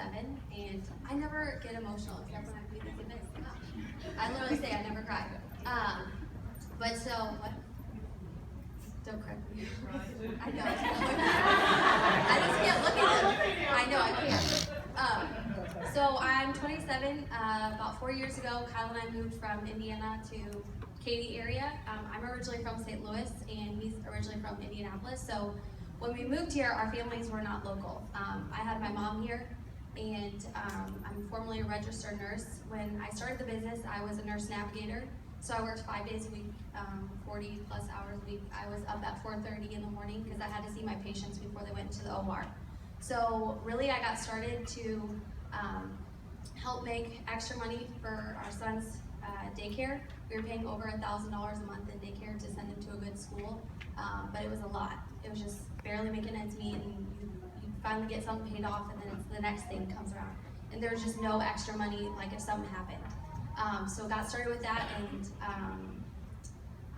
27, and I never get emotional except when I do these events. I literally say I never cry. But so, what? Don't cry for me. I know. I just can't look at it. I know, I can't. So I'm 27. About 4 years ago, Kyle and I moved from Indiana to Katy area. I'm originally from St. Louis, and he's originally from Indianapolis. So when we moved here, our families were not local. I had my mom here, and I'm formerly a registered nurse. When I started the business, I was a nurse navigator. So I worked 5 days a week, 40 plus hours a week. I was up at 4:30 in the morning because I had to see my patients before they went into the OR. So really I got started to help make extra money for our son's daycare. We were paying over $1,000 a month in daycare to send him to a good school, but it was a lot. It was just barely making ends meet, and you finally get something paid off, and then the next thing comes around. And there's just no extra money, like if something happened. So got started with that, and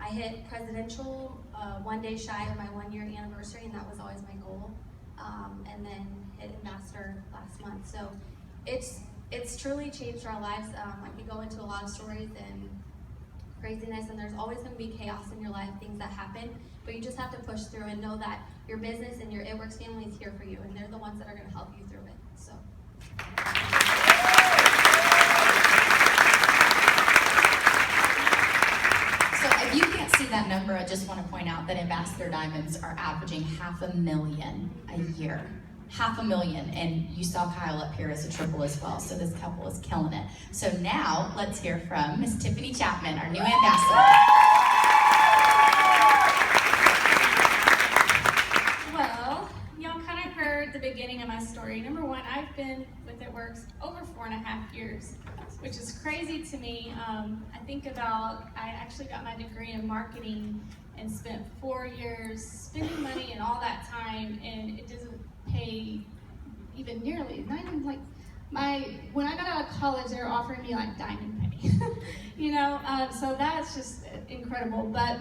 I hit presidential 1 day shy of my 1 year anniversary, and that was always my goal. And then hit ambassador last month. So it's truly changed our lives. I could go into a lot of stories and craziness, and there's always going to be chaos in your life, things that happen, but you just have to push through and know that your business and your It Works family is here for you, and they're the ones that are going to help you through it. So. If you can't see that number, I just want to point out that Ambassador Diamonds are averaging $500,000 a year. $500,000, and you saw Kyle up here as a triple as well, so this couple is killing it. So now, let's hear from Miss Tiffany Chapman, our new ambassador. Well, y'all kind of heard the beginning of my story. Number one, I've been with It Works over 4.5 years, which is crazy to me. I think about, I actually got my degree in marketing and spent 4 years spending money and all that time, and it doesn't pay even nearly, not even like when I got out of college, they were offering me like diamond pay, you know, so that's just incredible. But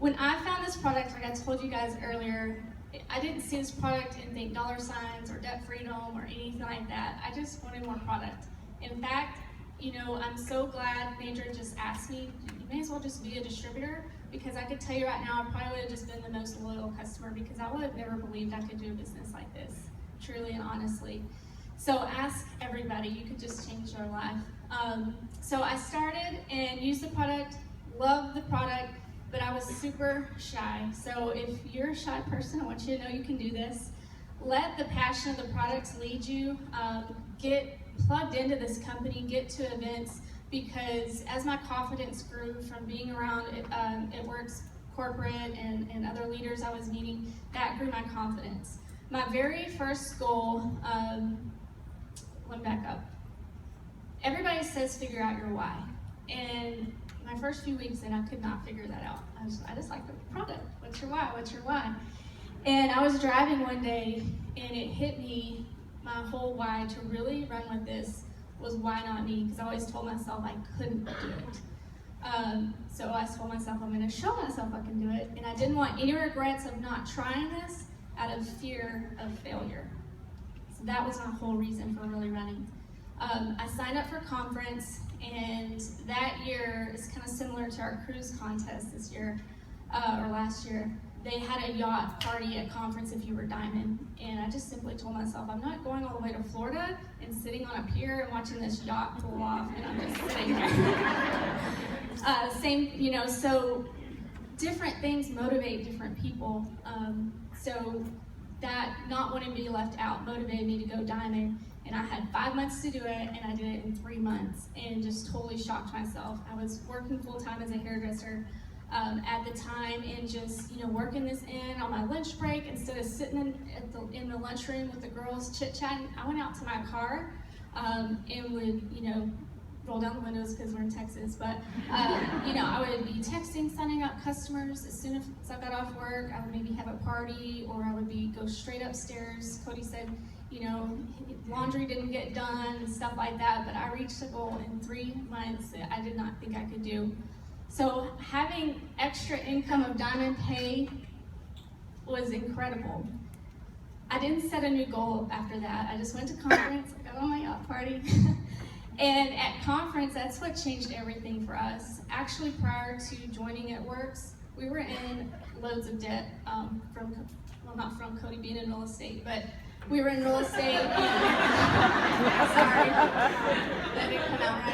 when I found this product, like I told you guys earlier, I didn't see this product and think dollar signs or debt freedom or anything like that. I just wanted more product. In fact, you know, I'm so glad Major just asked me, you may as well just be a distributor, because I could tell you right now, I probably would have just been the most loyal customer, because I would have never believed I could do a business like this, truly and honestly. So ask everybody, you could just change your life. So I started and used the product, loved the product, but I was super shy. So if you're a shy person, I want you to know you can do this. Let the passion of the products lead you. Get plugged into this company, get to events, because as my confidence grew from being around It Works corporate and other leaders I was meeting, that grew my confidence. My very first goal, let me back up. Everybody says figure out your why. And my first few weeks in, I could not figure that out. I just like the product. What's your why? What's your why? And I was driving one day, and it hit me, my whole why to really run with this was why not me, because I always told myself I couldn't do it. So I told myself I'm going to show myself I can do it, and I didn't want any regrets of not trying this out of fear of failure. So that was my whole reason for really running. I signed up for a conference, and that year is kind of similar to our cruise contest this year, or last year. They had a yacht party at conference if you were diamond, and I just simply told myself, I'm not going all the way to Florida and sitting on a pier and watching this yacht pull off, and I'm just sitting there. Same, you know, so different things motivate different people. So that not wanting to be left out motivated me to go diamond, and I had 5 months to do it, and I did it in 3 months, and just totally shocked myself. I was working full-time as a hairdresser at the time, and just, you know, working this in on my lunch break instead of sitting in the lunchroom with the girls chit-chatting. I went out to my car and would, you know, roll down the windows because we're in Texas, but you know, I would be texting, signing up customers. As soon as I got off work, I would maybe have a party, or I would go straight upstairs. Cody said, you know, laundry didn't get done and stuff like that, but I reached a goal in 3 months that I did not think I could do. So having extra income of diamond pay was incredible. I didn't set a new goal after that. I just went to conference, I got on my yacht party. And at conference, that's what changed everything for us. Actually, prior to joining It Works, we were in loads of debt not from Cody being in real estate, but we were in real estate. Sorry, that didn't come out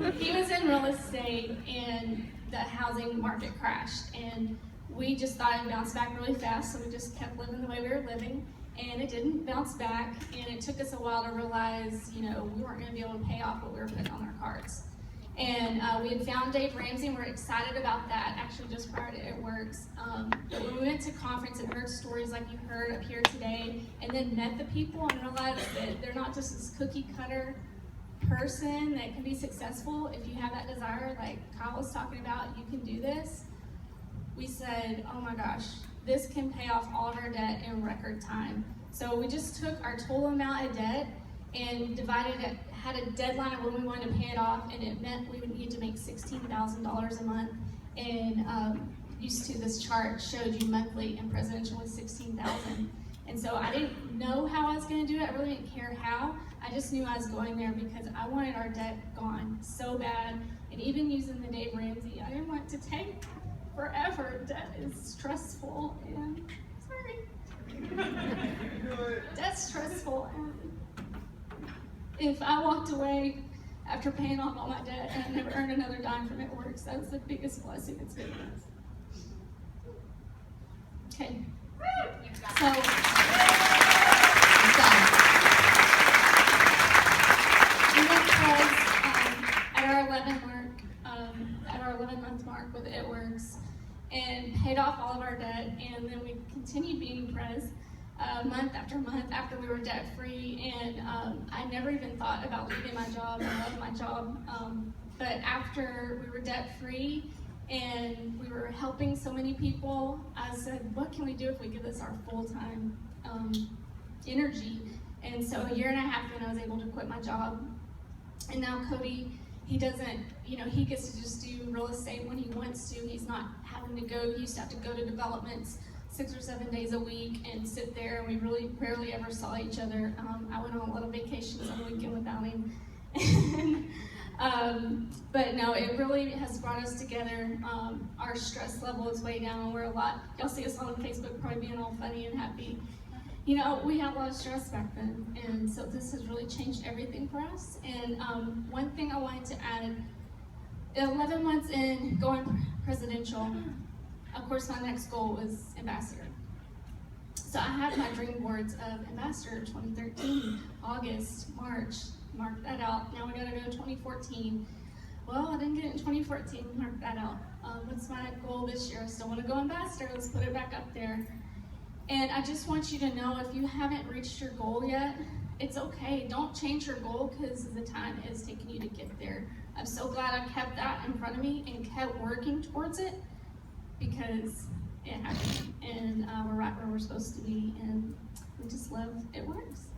right. He was in real estate and the housing market crashed, and we just thought it'd bounce back really fast, so we just kept living the way we were living, and it didn't bounce back, and it took us a while to realize, we weren't gonna be able to pay off what we were putting on our cards. And we had found Dave Ramsey, and we're excited about that, actually just prior to It Works. But when we went to conference and heard stories like you heard up here today, and then met the people and realized that they're not just this cookie cutter person that can be successful. If you have that desire, like Kyle was talking about, you can do this. We said, oh my gosh, this can pay off all of our debt in record time. So we just took our total amount of debt and divided it, had a deadline of when we wanted to pay it off, and it meant we would need to make $16,000 a month. And used to, this chart showed you monthly, and presidential was $16,000. And so I didn't know how I was going to do it. I really didn't care how. I just knew I was going there because I wanted our debt gone so bad. And even using the Dave Ramsey, I didn't want it to take forever. Debt is stressful, and sorry. That's stressful. And if I walked away after paying off all my debt and I never earned another dime from It Works, that was the biggest blessing it's given us. Okay. So, we went pres at our 11-month mark with It Works, and paid off all of our debt, and then we continued being pres month after month after we were debt free, and I never even thought about leaving my job. I love my job, but after we were debt free and we were helping so many people, I said, what can we do if we give this our full-time energy? And so a year and a half ago, I was able to quit my job, and now Cody, he doesn't, he gets to just do real estate when he wants to. He's not having to go. He used to have to go to developments 6 or 7 days a week and sit there, and we really rarely ever saw each other. I went on a lot of vacations on the weekend without him. But no, it really has brought us together. Our stress level is way down. We're y'all see us on Facebook probably being all funny and happy. We had a lot of stress back then, and so this has really changed everything for us. And one thing I wanted to add, 11 months in going presidential, of course my next goal was ambassador. So I had my dream boards of ambassador 2013, August, March, mark that out. Now we gotta go to 2014. Well, I didn't get it in 2014, mark that out. What's my goal this year? I still wanna go ambassador, let's put it back up there. And I just want you to know, if you haven't reached your goal yet, it's okay. Don't change your goal because the time is taking you to get there. I'm so glad I kept that in front of me and kept working towards it, because it happened, and we're right where we're supposed to be, and we just love It Works.